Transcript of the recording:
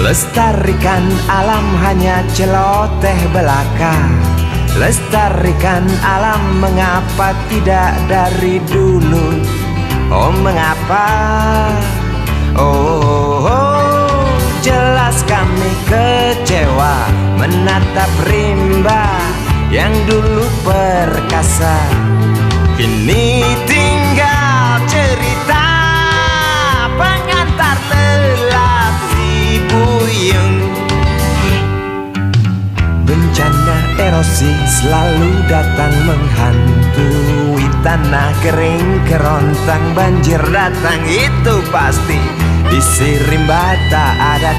Lestarikan alam hanya celoteh belaka. Lestarikan alam mengapa tidak dari dulu? Oh mengapa? Oh, jelas kami kecewa menatap rimba yang dulu perkasa. Kini tinggal cerita pengantar lelah si buyung. Bencana erosi selalu datang menghantui tanah kering kerontang, banjir datang itu pasti. Di si rimba tak ada